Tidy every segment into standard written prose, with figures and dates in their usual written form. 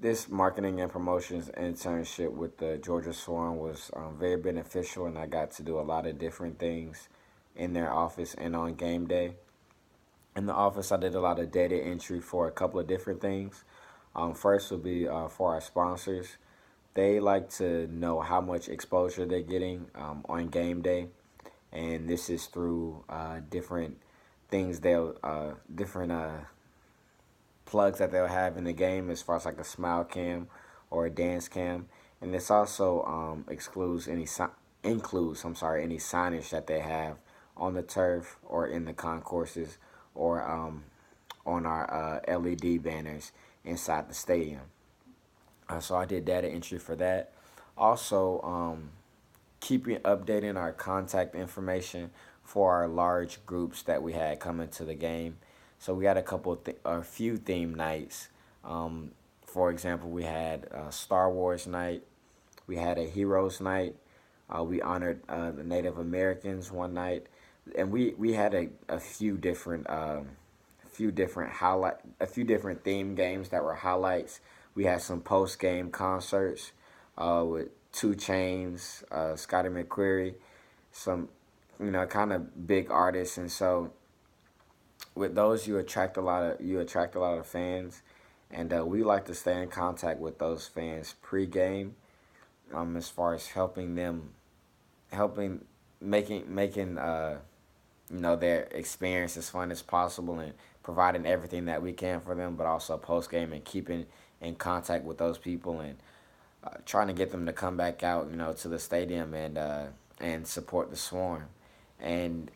This marketing and promotions internship with the Georgia Swarm was very beneficial, and I got to do a lot of different things in their office and on game day. In the office, I did a lot of data entry for a couple of different things. First would be for our sponsors. They like to know how much exposure they're getting on game day, and this is through different things different plugs that they'll have in the game as far as like a smile cam or a dance cam, and this also includes any signage that they have on the turf or in the concourses or on our LED banners inside the stadium. So I did data entry for that. Also, keeping updating our contact information for our large groups that we had coming to the game. So we had a few theme nights. For example, we had Star Wars night. We had a Heroes night. We honored the Native Americans one night, and we had a few different theme games that were highlights. We had some post game concerts with Two Chains, Scotty McQuarrie, some kind of big artists, and so with those you attract a lot of fans, and we like to stay in contact with those fans pre-game, as far as helping making their experience as fun as possible and providing everything that we can for them, but also post game and keeping in contact with those people and trying to get them to come back out, to the stadium and support the Swarm, and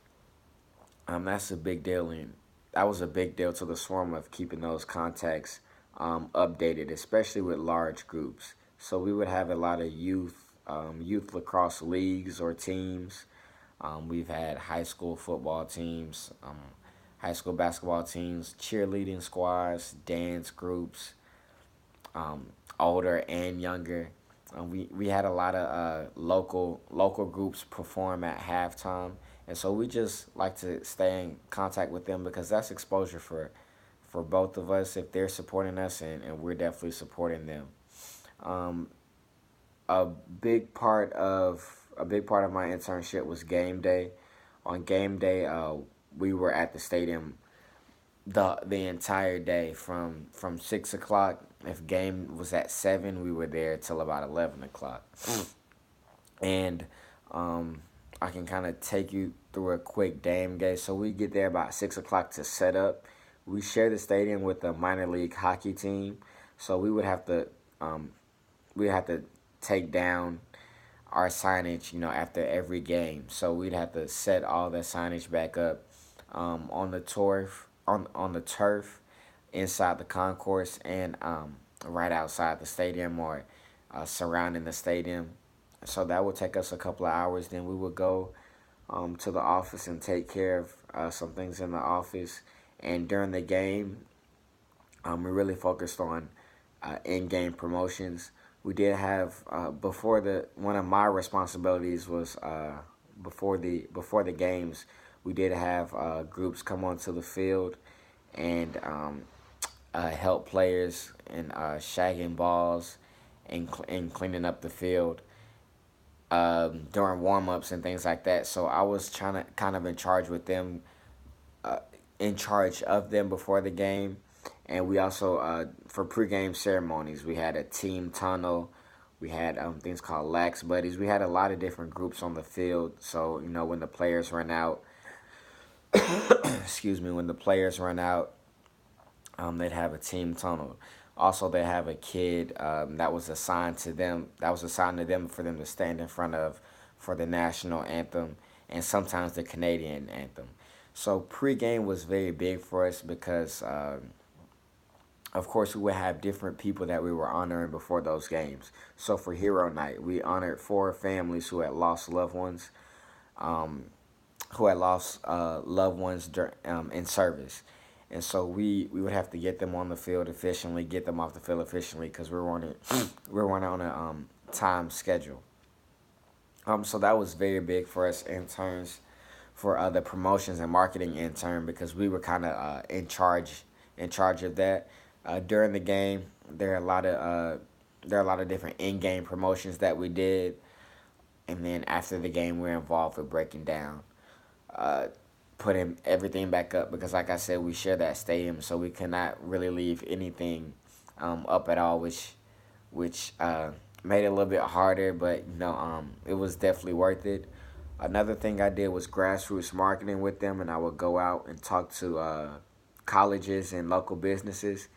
that's a big deal, and that was a big deal to the Swarm of keeping those contacts updated, especially with large groups. So we would have a lot of youth lacrosse leagues or teams. We've had high school football teams, high school basketball teams, cheerleading squads, dance groups, older and younger. We had a lot of local groups perform at halftime, and so we just like to stay in contact with them because that's exposure for both of us if they're supporting us and we're definitely supporting them. Um, a big part of my internship was game day. On game day, we were at the stadium the entire day from 6 o'clock. If game was at 7, we were there till about 11 o'clock. And I can kind of take you through a quick game day. So we get there about 6 o'clock to set up. We share the stadium with a minor league hockey team, so we have to take down our signage, after every game. So we'd have to set all the signage back up on the turf, inside the concourse, and right outside the stadium or surrounding the stadium. So that would take us a couple of hours. Then we would go to the office and take care of some things in the office. And during the game, we really focused on in-game promotions. We did have before the one of my responsibilities was before the games. We did have groups come onto the field and help players in shagging balls and cleaning up the field during warm ups and things like that. So I was trying to kind of uh, in charge of them before the game. And we also, for pregame ceremonies, we had a team tunnel. We had things called Lax Buddies. We had a lot of different groups on the field. So, when the players run out, excuse me, when the players run out, they'd have a team tunnel. Also, they have a kid that was assigned to them. That was assigned to them for them to stand in front of for the national anthem and sometimes the Canadian anthem. So pregame was very big for us because, of course, we would have different people that we were honoring before those games. So for Hero Night, we honored 4 families um, who had lost loved ones in service. And so we would have to get them on the field efficiently, get them off the field efficiently because we were on a time schedule. So that was very big for us in terms for the promotions and marketing intern because we were kind of in charge of that. During the game, there are a lot of different in-game promotions that we did, and then after the game, we're involved with breaking down, uh, putting everything back up because, like I said, we share that stadium, so we cannot really leave anything up at all, which made it a little bit harder, but it was definitely worth it. Another thing I did was grassroots marketing with them, and I would go out and talk to colleges and local businesses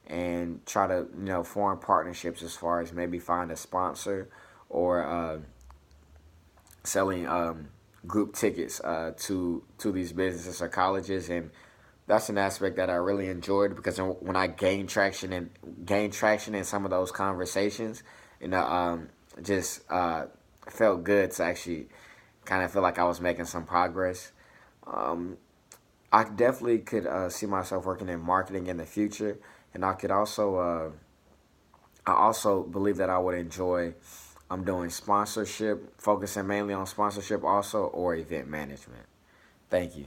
and try to form partnerships as far as maybe find a sponsor or selling group tickets to these businesses or colleges, and that's an aspect that I really enjoyed because when I gained traction in some of those conversations, just felt good to actually kind of feel like I was making some progress. Um, I definitely could see myself working in marketing in the future, and I also believe that I would enjoy doing sponsorship, focusing mainly on sponsorship also, or event management. Thank you.